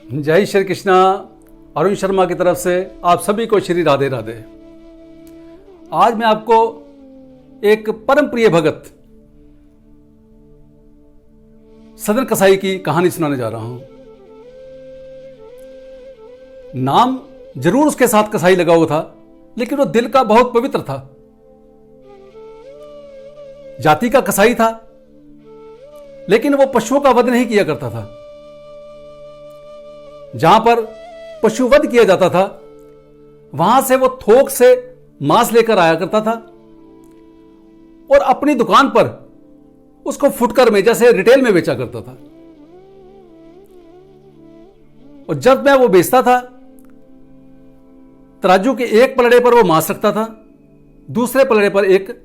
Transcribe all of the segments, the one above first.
जय श्री कृष्णा। अरुण शर्मा की तरफ से आप सभी को श्री राधे राधे। आज मैं आपको एक परम प्रिय भगत सदन कसाई की कहानी सुनाने जा रहा हूं। नाम जरूर उसके साथ कसाई लगा हुआ था, लेकिन वो दिल का बहुत पवित्र था। जाति का कसाई था, लेकिन वो पशुओं का वध नहीं किया करता था। जहां पर पशु वध किया जाता था, वहां से वो थोक से मांस लेकर आया करता था और अपनी दुकान पर उसको फुटकर में, जैसे रिटेल में बेचा करता था। और जब मैं वो बेचता था, तराजू के एक पलड़े पर वो मांस रखता था, दूसरे पलड़े पर एक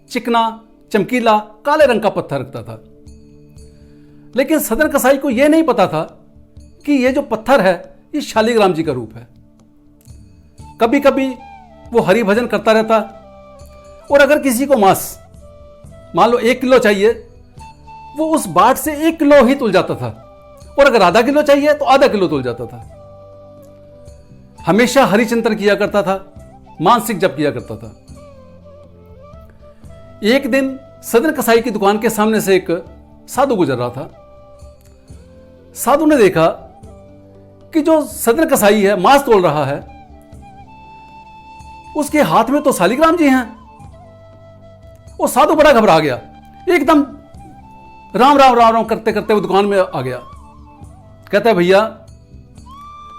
चिकना चमकीला काले रंग का पत्थर रखता था। लेकिन सदन कसाई को यह नहीं पता था कि ये जो पत्थर है ये शालिग्राम जी का रूप है। कभी कभी वो हरि भजन करता रहता और अगर किसी को मांस मान लो 1 किलो चाहिए, वो उस बाट से 1 किलो ही तुल जाता था, और अगर आधा किलो चाहिए तो आधा किलो तुल जाता था। हमेशा हरिचिंतन किया करता था, मानसिक जप किया करता था। एक दिन सदन कसाई की दुकान के सामने से एक साधु गुजर रहा था। साधु ने देखा कि जो सदन कसाई है मांस तोल रहा है, उसके हाथ में तो शालिग्राम जी हैं। वो साधु बड़ा घबरा गया, एकदम राम राम राम राम करते करते वो दुकान में आ गया। कहता है, भैया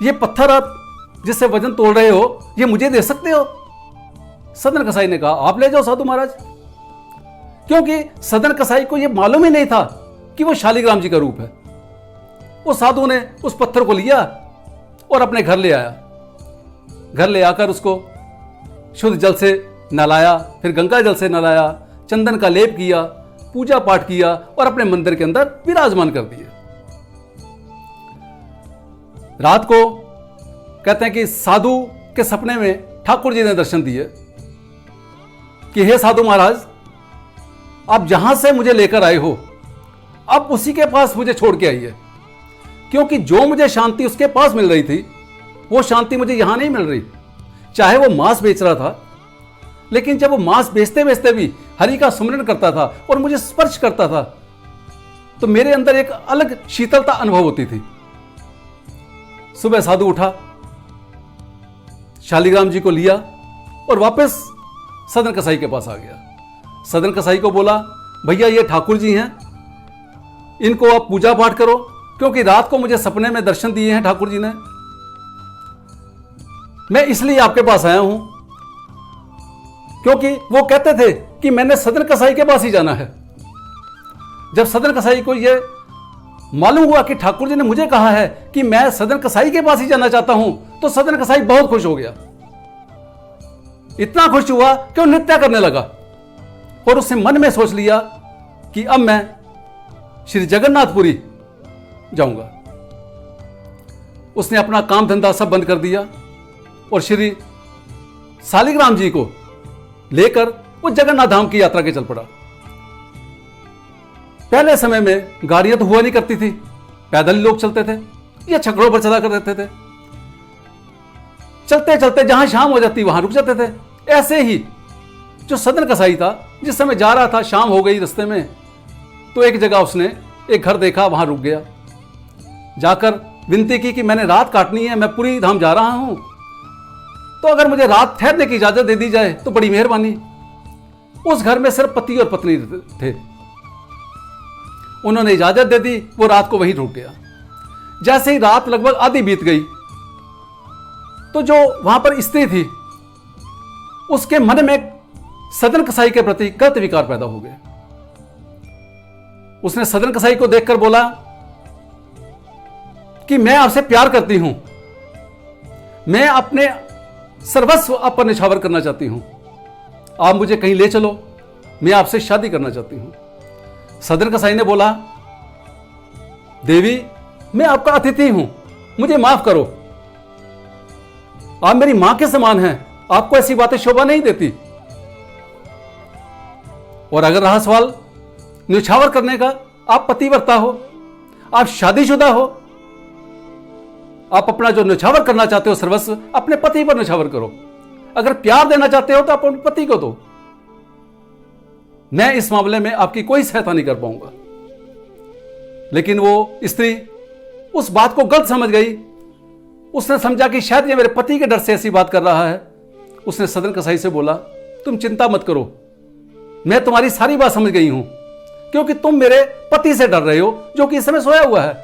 ये पत्थर आप जिससे वजन तोल रहे हो, ये मुझे दे सकते हो? सदन कसाई ने कहा, आप ले जाओ साधु महाराज। क्योंकि सदन कसाई को यह मालूम ही नहीं था कि वो शालिग्राम जी का रूप है। वो साधु ने उस पत्थर को लिया और अपने घर ले आया। घर ले आकर उसको शुद्ध जल से नहलाया, फिर गंगा जल से नहलाया, चंदन का लेप किया, पूजा पाठ किया और अपने मंदिर के अंदर विराजमान कर दिए। रात को कहते हैं कि साधु के सपने में ठाकुर जी ने दर्शन दिए कि हे साधु महाराज, आप जहां से मुझे लेकर आए हो, अब उसी के पास मुझे छोड़ के आइए। क्योंकि जो मुझे शांति उसके पास मिल रही थी, वो शांति मुझे यहां नहीं मिल रही। चाहे वो मांस बेच रहा था, लेकिन जब वो मांस बेचते बेचते भी हरि का सुमिरन करता था और मुझे स्पर्श करता था, तो मेरे अंदर एक अलग शीतलता अनुभव होती थी। सुबह साधु उठा, शालिग्राम जी को लिया और वापस सदन कसाई के पास आ गया। सदन कसाई को बोला, भैया ये ठाकुर जी हैं, इनको आप पूजा पाठ करो, क्योंकि रात को मुझे सपने में दर्शन दिए हैं ठाकुर जी ने। मैं इसलिए आपके पास आया हूं, क्योंकि वो कहते थे कि मैंने सदन कसाई के पास ही जाना है। जब सदन कसाई को यह मालूम हुआ कि ठाकुर जी ने मुझे कहा है कि मैं सदन कसाई के पास ही जाना चाहता हूं, तो सदन कसाई बहुत खुश हो गया। इतना खुश हुआ कि वो नृत्य करने लगा और उसने मन में सोच लिया कि अब मैं श्री जगन्नाथपुरी जाऊंगा। उसने अपना काम धंधा सब बंद कर दिया और श्री शालिग्राम जी को लेकर वो जगन्नाथ धाम की यात्रा के चल पड़ा। पहले समय में गाड़ियां तो हुआ नहीं करती थी, पैदल लोग चलते थे या छकड़ों पर चला कर रहते थे। चलते चलते जहां शाम हो जाती वहां रुक जाते थे। ऐसे ही जो सदन कसाई था, जिस समय जा रहा था, शाम हो गई रास्ते में, तो एक जगह उसने एक घर देखा, वहां रुक गया। जाकर विनती की कि मैंने रात काटनी है, मैं पुरी धाम जा रहा हूं, तो अगर मुझे रात ठहरने की इजाजत दे दी जाए तो बड़ी मेहरबानी। उस घर में सिर्फ पति और पत्नी थे। उन्होंने इजाजत दे दी, वो रात को वहीं रुक गया। जैसे ही रात लगभग आधी बीत गई, तो जो वहां पर स्त्री थी, उसके मन में सदन कसाई के प्रति गलत विकार पैदा हो गए। उसने सदन कसाई को देखकर बोला कि मैं आपसे प्यार करती हूं, मैं अपने सर्वस्व आप पर निछावर करना चाहती हूं, आप मुझे कहीं ले चलो, मैं आपसे शादी करना चाहती हूं। सदन कसाई ने बोला, देवी मैं आपका अतिथि हूं, मुझे माफ करो, आप मेरी मां के समान हैं, आपको ऐसी बातें शोभा नहीं देती। और अगर रहा सवाल न्यौछावर करने का, आप पतिव्रता हो, आप शादीशुदा हो, आप अपना जो न्यौछावर करना चाहते हो सर्वस्व, अपने पति पर न्यौछावर करो। अगर प्यार देना चाहते हो तो आप अपने पति को दो। मैं इस मामले में आपकी कोई सहायता नहीं कर पाऊंगा। लेकिन वो स्त्री उस बात को गलत समझ गई। उसने समझा कि शायद ये मेरे पति के डर से ऐसी बात कर रहा है। उसने सदन कसाई से बोला, तुम चिंता मत करो, मैं तुम्हारी सारी बात समझ गई हूं, क्योंकि तुम मेरे पति से डर रहे हो जो कि इस समय सोया हुआ है।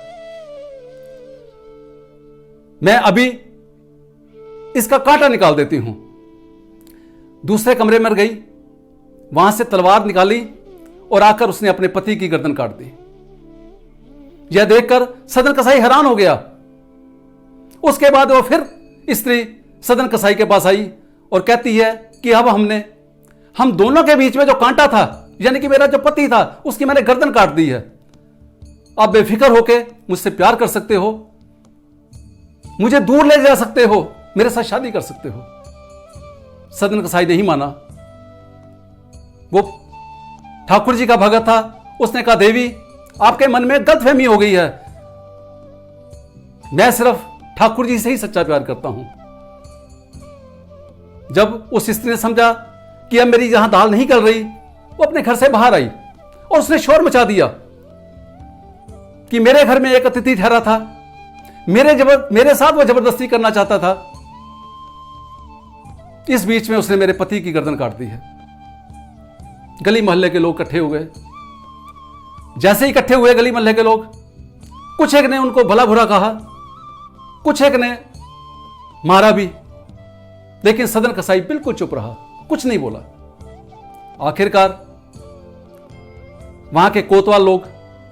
मैं अभी इसका कांटा निकाल देती हूं। दूसरे कमरे में गई, वहां से तलवार निकाली और आकर उसने अपने पति की गर्दन काट दी। यह देखकर सदन कसाई हैरान हो गया। उसके बाद वो फिर स्त्री सदन कसाई के पास आई और कहती है कि अब हम दोनों के बीच में जो कांटा था, यानी कि मेरा जो पति था, उसकी मैंने गर्दन काट दी है। आप बेफिक्र होके मुझसे प्यार कर सकते हो, मुझे दूर ले जा सकते हो, मेरे साथ शादी कर सकते हो। सदन कसाई नहीं माना। वो ठाकुर जी का भगत था। उसने कहा, देवी आपके मन में गलतफहमी हो गई है, मैं सिर्फ ठाकुर जी से ही सच्चा प्यार करता हूं। जब उस स्त्री ने समझा कि अब मेरी जहां दाल नहीं गल रही, वो अपने घर से बाहर आई और उसने शोर मचा दिया कि मेरे घर में एक अतिथि ठहरा था, मेरे साथ वो जबरदस्ती करना चाहता था। इस बीच में उसने मेरे पति की गर्दन काट दी है। गली मोहल्ले के लोग इकट्ठे हो गए। जैसे ही इकट्ठे हुए गली मोहल्ले के लोग, कुछ एक ने उनको भला बुरा कहा, कुछ एक ने मारा भी, लेकिन सदन कसाई बिल्कुल चुप रहा, कुछ नहीं बोला। आखिरकार वहां के कोतवाल लोग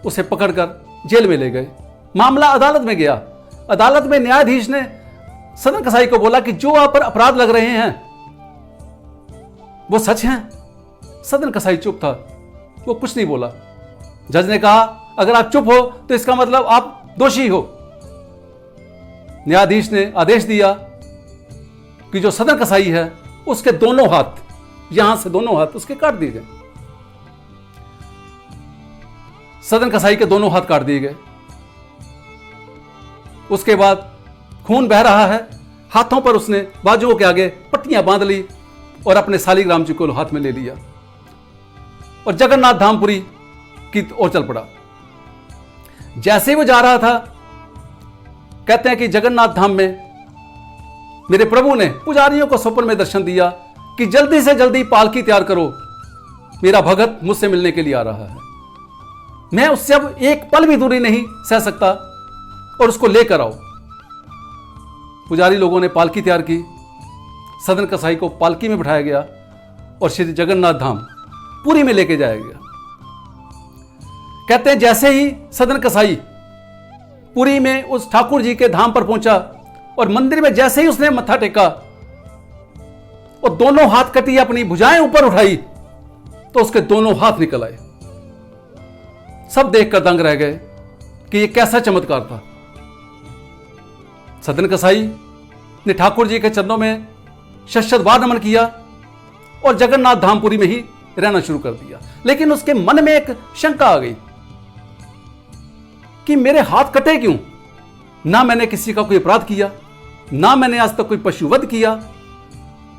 उसे पकड़कर जेल में ले गए। मामला अदालत में गया। अदालत में न्यायाधीश ने सदन कसाई को बोला कि जो आप पर अपराध लग रहे हैं वो सच हैं। सदन कसाई चुप था, वो कुछ नहीं बोला। जज ने कहा, अगर आप चुप हो तो इसका मतलब आप दोषी हो। न्यायाधीश ने आदेश दिया कि जो सदन कसाई है उसके दोनों हाथ, यहां से दोनों हाथ उसके काट दिए गए। सदन कसाई के दोनों हाथ काट दिए गए। उसके बाद खून बह रहा है। हाथों पर उसने बाजुओं के आगे पट्टियां बांध ली और अपने शालिग्राम जी को हाथ में ले लिया और जगन्नाथ धामपुरी की ओर चल पड़ा। जैसे ही वो जा रहा था, कहते हैं कि जगन्नाथ धाम में मेरे प्रभु ने पुजारियों को स्वप्न में दर्शन दिया कि जल्दी से जल्दी पालकी तैयार करो, मेरा भगत मुझसे मिलने के लिए आ रहा है। मैं उससे अब एक पल भी दूरी नहीं सह सकता और उसको लेकर आओ। पुजारी लोगों ने पालकी तैयार की। सदन कसाई को पालकी में बिठाया गया और श्री जगन्नाथ धाम पुरी में लेके जाया गया। कहते हैं जैसे ही सदन कसाई पुरी में उस ठाकुर जी के धाम पर पहुंचा और मंदिर में जैसे ही उसने मत्था टेका और दोनों हाथ कटी, अपनी भुजाएं ऊपर उठाई, तो उसके दोनों हाथ निकल आए। सब देखकर दंग रह गए कि यह कैसा चमत्कार था। सदन कसाई ने ठाकुर जी के चरणों में शत बार नमन किया और जगन्नाथ धामपुरी में ही रहना शुरू कर दिया। लेकिन उसके मन में एक शंका आ गई कि मेरे हाथ कटे क्यों? ना मैंने किसी का कोई अपराध किया, ना मैंने आज तक कोई पशुवध किया,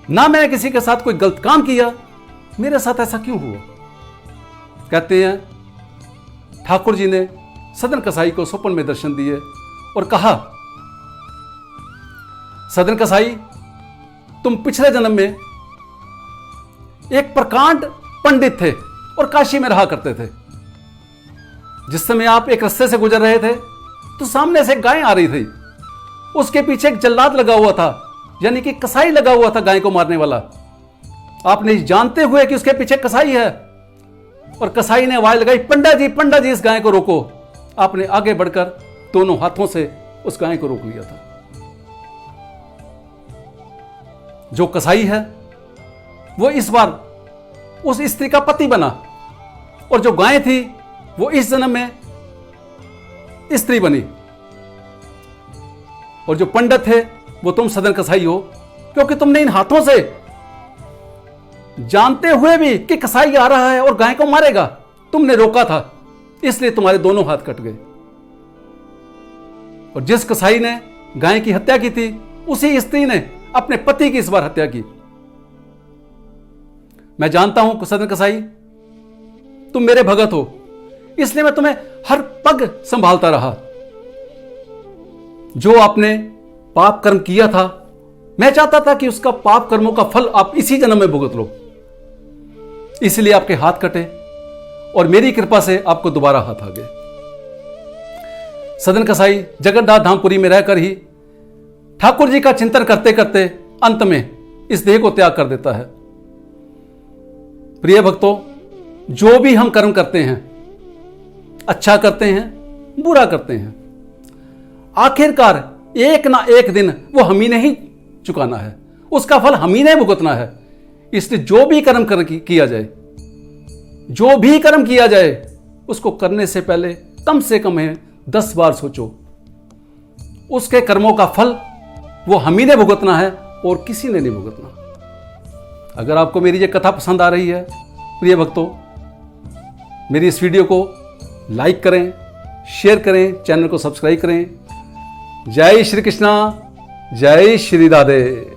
ना मैंने किसी के साथ कोई गलत काम किया, मेरे साथ ऐसा क्यों हुआ? कहते हैं ठाकुर जी ने सदन कसाई को स्वप्न में दर्शन दिए और कहा, सदन कसाई, तुम पिछले जन्म में एक प्रकांड पंडित थे और काशी में रहा करते थे। जिस समय आप एक रास्ते से गुजर रहे थे तो सामने से गाय आ रही थी। उसके पीछे एक जल्लाद लगा हुआ था, यानी कि कसाई लगा हुआ था गाय को मारने वाला। आपने जानते हुए कि उसके पीछे कसाई है और कसाई ने आवाज लगाई, पंडा जी इस गाय को रोको। आपने आगे बढ़कर दोनों हाथों से उस गाय को रोक लिया था। जो कसाई है वो इस बार उस स्त्री का पति बना और जो गाय थी वो इस जन्म में स्त्री बनी। और जो पंडित थे वो तुम सदन कसाई हो, क्योंकि तुमने इन हाथों से, जानते हुए भी कि कसाई आ रहा है और गाय को मारेगा, तुमने रोका था, इसलिए तुम्हारे दोनों हाथ कट गए। और जिस कसाई ने गाय की हत्या की थी, उसी स्त्री ने अपने पति की इस बार हत्या की। मैं जानता हूं सदन कसाई, तुम मेरे भगत हो, इसलिए मैं तुम्हें हर पग संभालता रहा। जो आपने पाप कर्म किया था, मैं चाहता था कि उसका पाप कर्मों का फल आप इसी जन्म में भुगत लो, इसलिए आपके हाथ कटे और मेरी कृपा से आपको दोबारा हाथ आ गए। सदन कसाई जगन्नाथ धामपुरी में रहकर ही ठाकुर जी का चिंतन करते करते अंत में इस देह को त्याग कर देता है। प्रिय भक्तों, जो भी हम कर्म करते हैं, अच्छा करते हैं, बुरा करते हैं, आखिरकार एक ना एक दिन वो हम ही नहीं चुकाना है, उसका फल हम ही नहीं भुगतना है। इसलिए जो भी कर्म किया जाए, जो भी कर्म किया जाए, उसको करने से पहले कम से कम 10 बार सोचो। उसके कर्मों का फल वो हम ही ने भुगतना है और किसी ने नहीं भुगतना। अगर आपको मेरी ये कथा पसंद आ रही है प्रिय भक्तों, मेरी इस वीडियो को लाइक करें, शेयर करें, चैनल को सब्सक्राइब करें। जय श्री कृष्णा, जय श्री राधे।